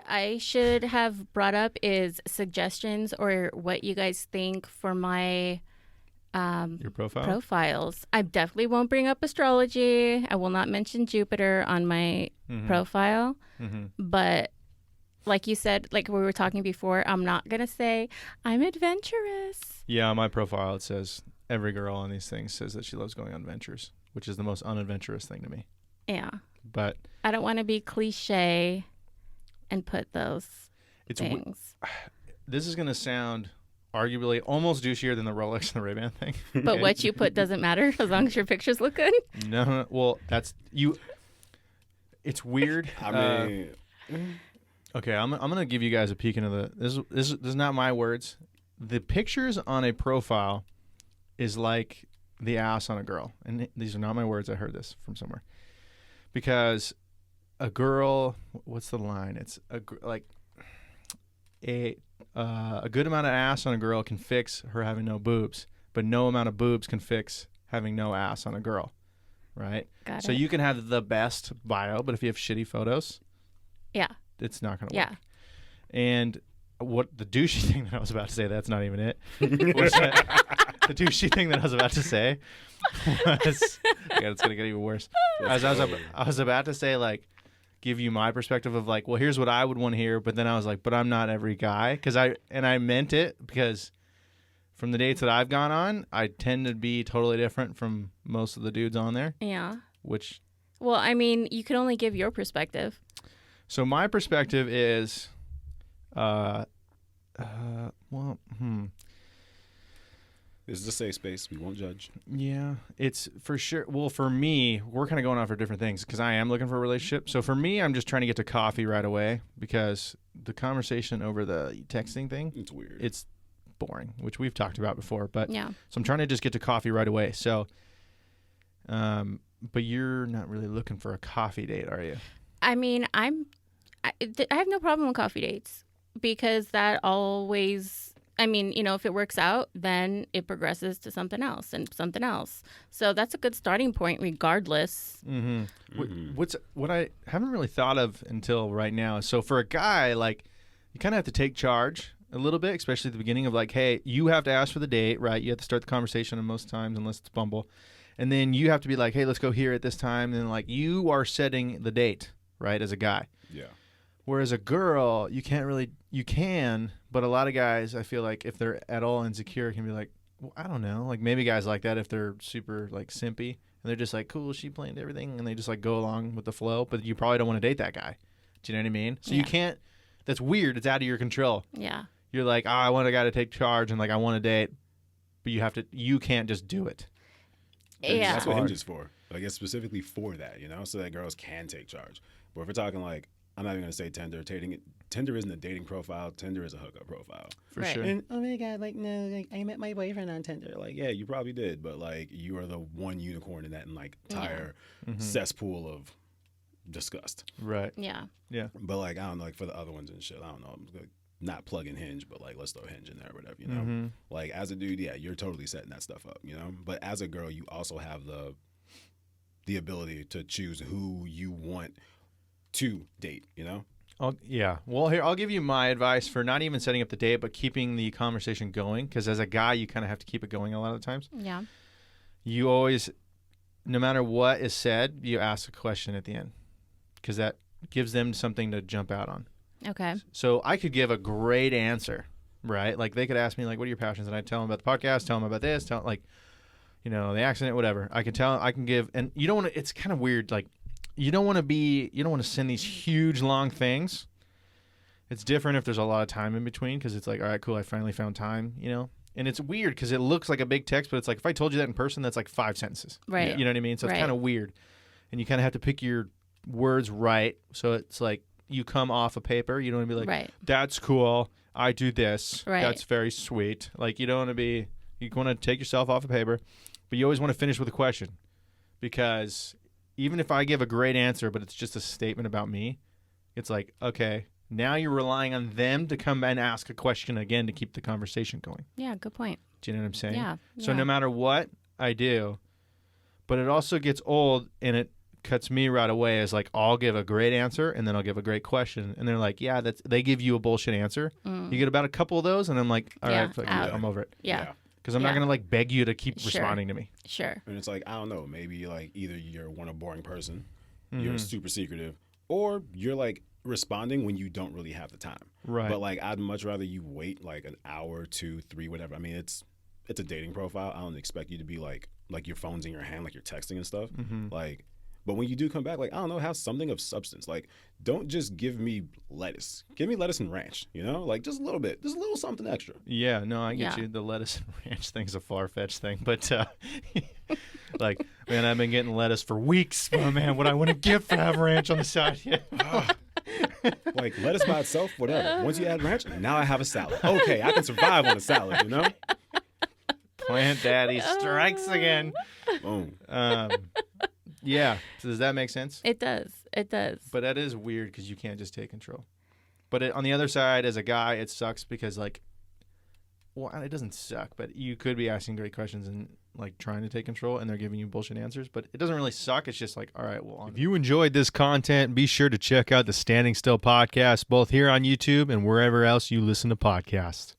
I should have brought up is suggestions or what you guys think for my Your profile? profiles. I definitely won't bring up astrology. I will not mention Jupiter on my profile. But like you said, like we were talking before, I'm not going to say I'm adventurous. Yeah, on my profile it says every girl on these things says that she loves going on adventures, which is the most unadventurous thing to me. Yeah. But I don't want to be cliche and put those things. This is going to sound arguably almost douchier than the Rolex and the Ray-Ban thing. But what you put doesn't matter as long as your pictures look good. No, well, that's you. It's weird. I mean, okay, I'm gonna give you guys a peek into the. This is not my words. The pictures on a profile is like the ass on a girl, and these are not my words. I heard this from somewhere. Because a girl, what's the line? It's a good amount of ass on a girl can fix her having no boobs, but no amount of boobs can fix having no ass on a girl, right? Got so it. you can have the best bio, but if you have shitty photos, Yeah. it's not going to Yeah. work. And what the douchey thing that I was about to say, that's not even it. The douchey thing that I was about to say was, God, it's going to get even worse. I was about to say, like, give you my perspective of like, well, here's what I would want to hear, but then I was like, but I'm not every guy, I meant it because from the dates that I've gone on, I tend to be totally different from most of the dudes on there. Yeah. Which, well, I mean, you can only give your perspective. So my perspective is, This is a safe space. We won't judge. Yeah, it's for sure. Well, for me, we're kind of going off for different things because I am looking for a relationship. So for me, I'm just trying to get to coffee right away because the conversation over the texting thing, It's weird. it's boring, which we've talked about before. But Yeah. so I'm trying to just get to coffee right away. So, but you're not really looking for a coffee date, are you? I mean, I have no problem with coffee dates because that always, I mean, you know, if it works out, then it progresses to something else and something else. So that's a good starting point regardless. Mm-hmm. What I haven't really thought of until right now is, so for a guy, like, you kind of have to take charge a little bit, especially at the beginning of like, hey, you have to ask for the date, right? You have to start the conversation, and most times, unless it's Bumble. And then you have to be like, hey, let's go here at this time. And then like you are setting the date, right, as a guy. Yeah. Whereas a girl, you can, but a lot of guys, I feel like if they're at all insecure, can be like, well, I don't know. Like maybe guys like that if they're super like simpy and they're just like, cool, she planned everything, and they just like go along with the flow, but you probably don't want to date that guy. Do you know what I mean? So you can't, that's weird. It's out of your control. Yeah. You're like, oh, I want a guy to take charge and like I want to date, but you can't just do it. Yeah. That's what Hinge is for. Like it's specifically for that, you know, so that girls can take charge. But if we're talking like, I'm not even going to say Tinder. Tinder isn't a dating profile. Tinder is a hookup profile. For Right. sure. And oh my God, like, no, like, I met my boyfriend on Tinder. Like, yeah, you probably did. But like, you are the one unicorn in that like entire cesspool of disgust. Right. Yeah. Yeah. But like, I don't know, like for the other ones and shit, I don't know. I'm like, not plugging Hinge, but like, let's throw Hinge in there or whatever, you know? Mm-hmm. Like, as a dude, yeah, you're totally setting that stuff up, you know? But as a girl, you also have the ability to choose who you want to date, you know? Yeah. Well, here, I'll give you my advice for not even setting up the date, but keeping the conversation going. Because as a guy, you kind of have to keep it going a lot of times. Yeah. You always, no matter what is said, you ask a question at the end. Because that gives them something to jump out on. Okay. So I could give a great answer, right? Like they could ask me, like, what are your passions? And I'd tell them about the podcast, tell them about this, tell like, you know, the accident, whatever. I can give, and you don't want to, it's kind of weird, like, you don't want to send these huge long things. It's different if there's a lot of time in between because it's like, all right, cool, I finally found time, you know? And it's weird because it looks like a big text, but it's like if I told you that in person, that's like 5 sentences. Right. You know what I mean? So it's Right. kind of weird. And you kind of have to pick your words right. So it's like you come off a paper. You don't want to be like, Right. that's cool, I do this. Right. That's very sweet. Like you don't want to be, you want to take yourself off a paper, but you always want to finish with a question because even if I give a great answer, but it's just a statement about me, it's like, okay, now you're relying on them to come and ask a question again to keep the conversation going. Yeah. Good point. Do you know what I'm saying? Yeah. So yeah. no matter what I do, but it also gets old and it cuts me right away is like, I'll give a great answer and then I'll give a great question. And they're like, yeah, they give you a bullshit answer. You get about a couple of those and I'm like, all right, fuck you, I'm over it. Yeah. Because I'm not going to like beg you to keep Sure. responding to me. Sure. And it's like, I don't know, maybe like either you're a boring person, you're super secretive, or you're like responding when you don't really have the time. Right. But like, I'd much rather you wait like an hour, 2, 3, whatever. I mean, it's a dating profile. I don't expect you to be like your phone's in your hand, like you're texting and stuff. Like, but when you do come back, like, I don't know, have something of substance. Like, don't just give me lettuce. Give me lettuce and ranch, you know? Like, just a little bit. Just a little something extra. Yeah, no, I get Yeah. you. The lettuce and ranch thing's a far-fetched thing. But, like, man, I've been getting lettuce for weeks. Oh, man, what I wouldn't give for having ranch on the side. Yeah. Like, lettuce by itself, whatever. Once you add ranch, now I have a salad. Okay, I can survive on a salad, you know? Plant Daddy strikes again. Boom. Yeah. So does that make sense? It does. It does. But that is weird because you can't just take control. But on the other side, as a guy, it sucks because, like, well, it doesn't suck, but you could be asking great questions and, like, trying to take control, and they're giving you bullshit answers. But it doesn't really suck. It's just like, all right, well, If you enjoyed this content, be sure to check out the Standing Still podcast, both here on YouTube and wherever else you listen to podcasts.